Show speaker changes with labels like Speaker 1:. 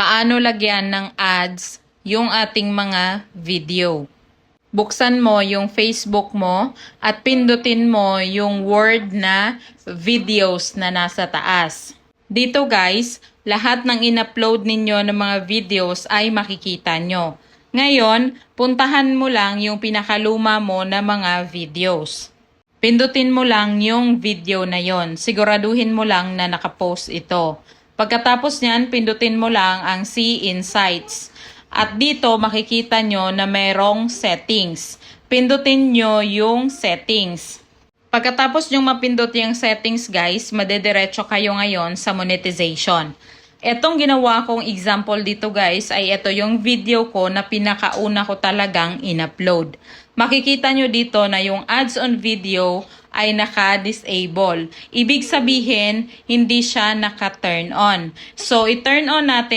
Speaker 1: paano lagyan ng ads yung ating mga video. Buksan mo yung Facebook mo at pindutin mo yung word na videos na nasa taas. Dito guys, lahat ng in-upload ninyo ng mga videos ay makikita nyo. Ngayon, puntahan mo lang yung pinakaluma mo na mga videos. Pindutin mo lang yung video na yon. Siguraduhin mo lang na nakapost ito. Pagkatapos niyan, pindutin mo lang ang See Insights. At dito makikita nyo na mayroong settings. Pindutin nyo yung settings. Pagkatapos nyo mapindot yung settings guys, madediretso kayo ngayon sa monetization. Etong ginawa kong example dito guys ay ito yung video ko na pinakauna ko talagang in-upload. Makikita nyo dito na yung ads on video ay naka-disable. Ibig sabihin, hindi siya naka-turn on. So, i-turn on natin